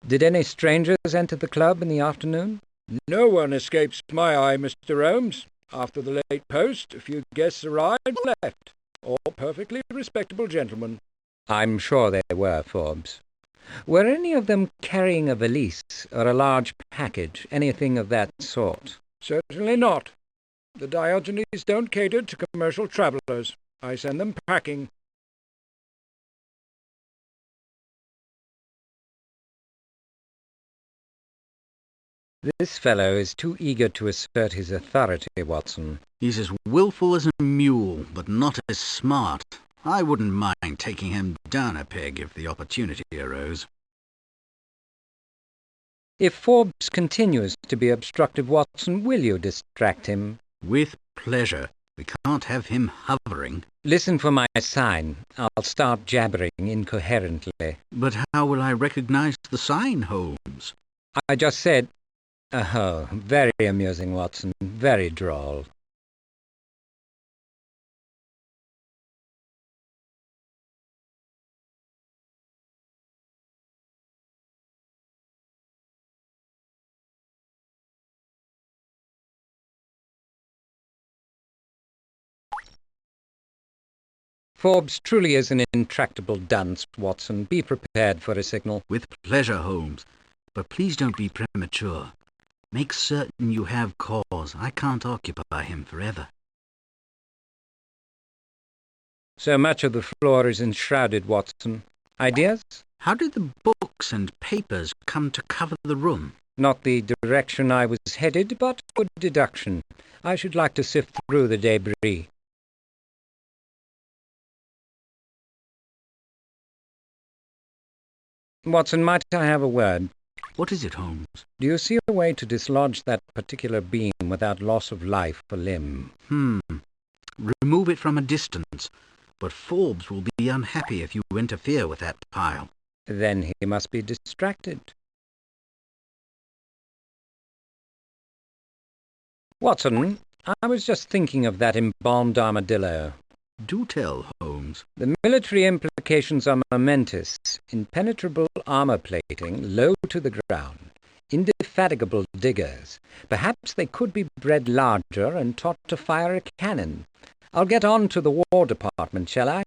Did any strangers enter the club in the afternoon? No one escapes my eye, Mr. Holmes. After the late post, a few guests arrived and left, all perfectly respectable gentlemen. I'm sure they were, Forbes. Were any of them carrying a valise or a large package, anything of that sort? Certainly not. The Diogenes don't cater to commercial travellers. I send them packing. This fellow is too eager to assert his authority, Watson. He's as willful as a mule, but not as smart. I wouldn't mind taking him down a peg if the opportunity arose. If Forbes continues to be obstructive, Watson, will you distract him? With pleasure. We can't have him hovering. Listen for my sign. I'll start jabbering incoherently. But how will I recognize the sign, Holmes? I just said... Oh, very amusing, Watson. Very droll. Forbes truly is an intractable dunce, Watson. Be prepared for a signal. With pleasure, Holmes. But please don't be premature. Make certain you have cause. I can't occupy him forever. So much of the floor is enshrouded, Watson. Ideas? How did the books and papers come to cover the room? Not the direction I was headed, but good deduction. I should like to sift through the debris. Watson, might I have a word? What is it, Holmes? Do you see a way to dislodge that particular beam without loss of life or limb? Remove it from a distance. But Forbes will be unhappy if you interfere with that pile. Then he must be distracted. Watson, I was just thinking of that embalmed armadillo. Do tell, Holmes. The military implications are momentous. Impenetrable armor plating, low to the ground. Indefatigable diggers. Perhaps they could be bred larger and taught to fire a cannon. I'll get on to the War Department, shall I?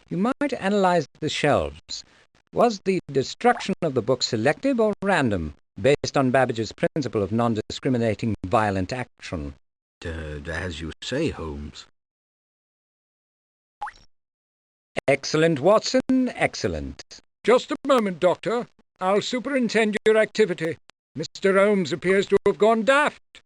You might analyze the shelves. Was the destruction of the book selective or random, based on Babbage's principle of non-discriminating violent action? As you say, Holmes. Excellent, Watson, excellent. Just a moment, Doctor. I'll superintend your activity. Mr. Holmes appears to have gone daft.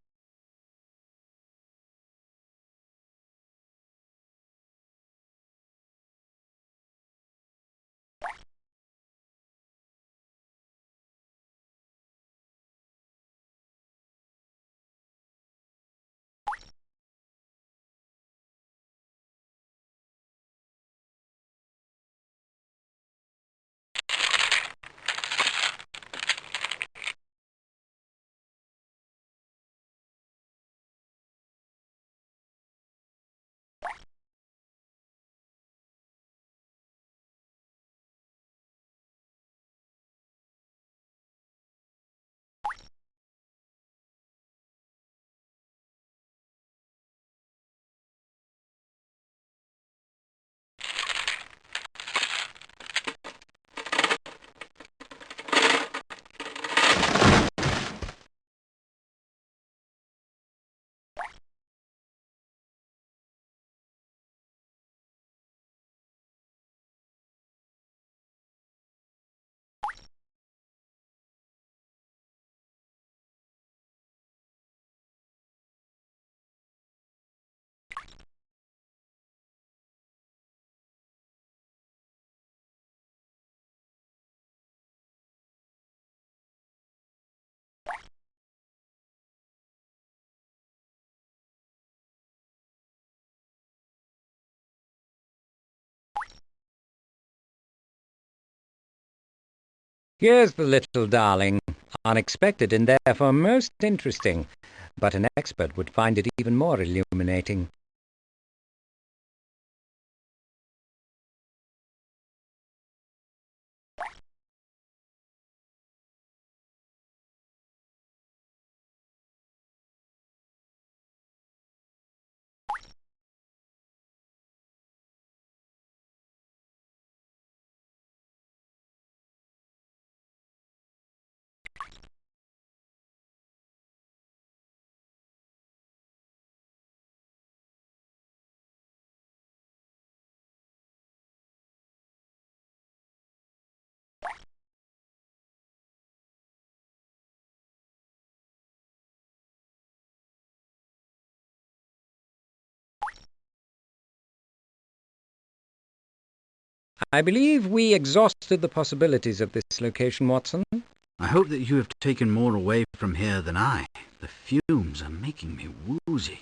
Here's the little darling. Unexpected and therefore most interesting. But an expert would find it even more illuminating. I believe we exhausted the possibilities of this location, Watson. I hope that you have taken more away from here than I. The fumes are making me woozy.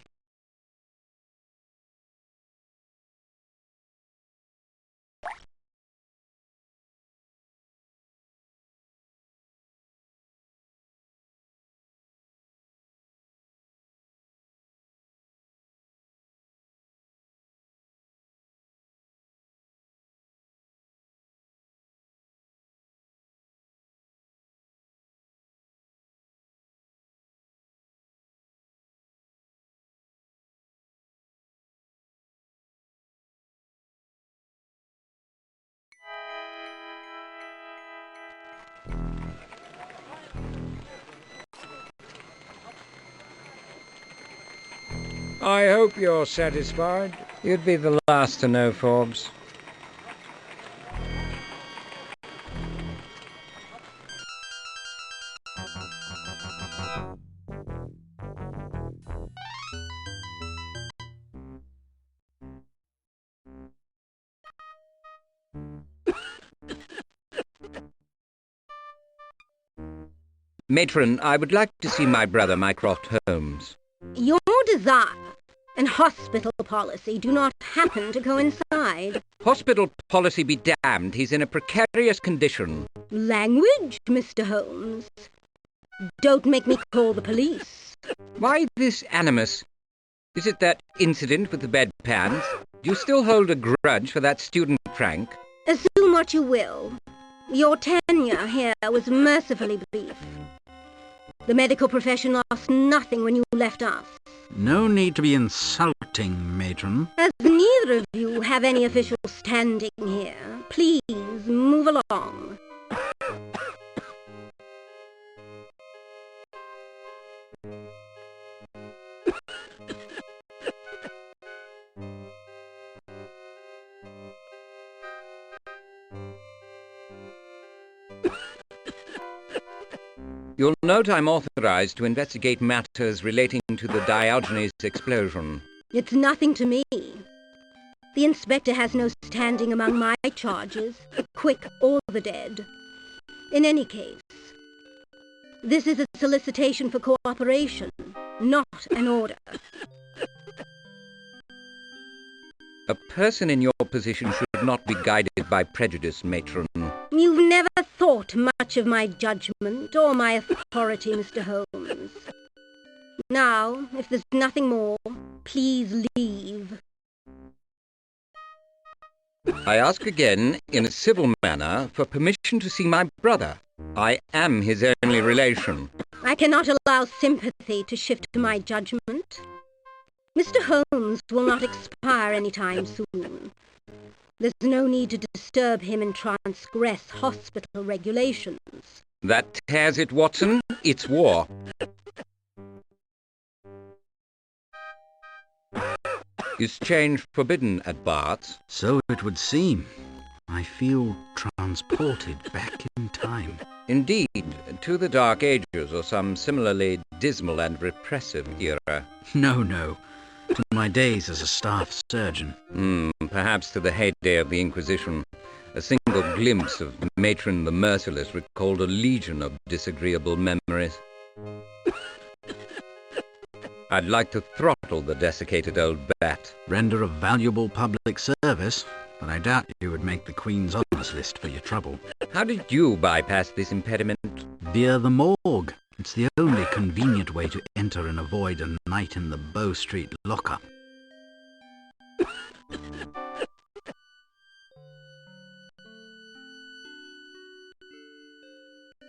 I hope you're satisfied. You'd be the last to know, Forbes. Matron, I would like to see my brother, Mycroft Holmes. Your desire and hospital policy do not happen to coincide. Hospital policy be damned. He's in a precarious condition. Language, Mr. Holmes. Don't make me call the police. Why this animus? Is it that incident with the bedpans? Do you still hold a grudge for that student prank? Assume what you will. Your tenure here was mercifully brief. The medical profession lost nothing when you left us. No need to be insulting, matron. As neither of you have any official standing here, please move along. You'll note I'm authorized to investigate matters relating to the Diogenes explosion. It's nothing to me. The inspector has no standing among my charges, the quick or the dead. In any case, this is a solicitation for cooperation, not an order. A person in your position should not be guided by prejudice, matron. You've never thought much of my judgment or my authority, Mr. Holmes. Now, if there's nothing more, please leave. I ask again, in a civil manner, for permission to see my brother. I am his only relation. I cannot allow sympathy to shift to my judgment. Mr. Holmes will not expire any time soon. There's no need to disturb him and transgress hospital regulations. That tears it, Watson. It's war. Is change forbidden at Bart's? So it would seem. I feel transported back in time. Indeed, to the Dark Ages or some similarly dismal and repressive era. No. To my days as a staff surgeon. Perhaps to the heyday of the Inquisition. A single glimpse of Matron the Merciless recalled a legion of disagreeable memories. I'd like to throttle the desiccated old bat. Render a valuable public service, but I doubt you would make the Queen's honours list for your trouble. How did you bypass this impediment? Via the morgue. It's the only convenient way to enter and avoid a night in the Bow Street lockup.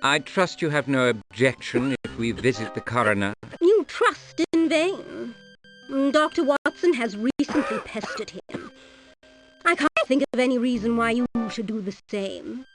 I trust you have no objection if we visit the coroner. You trust in vain. Dr. Watson has recently pestered him. I can't think of any reason why you should do the same.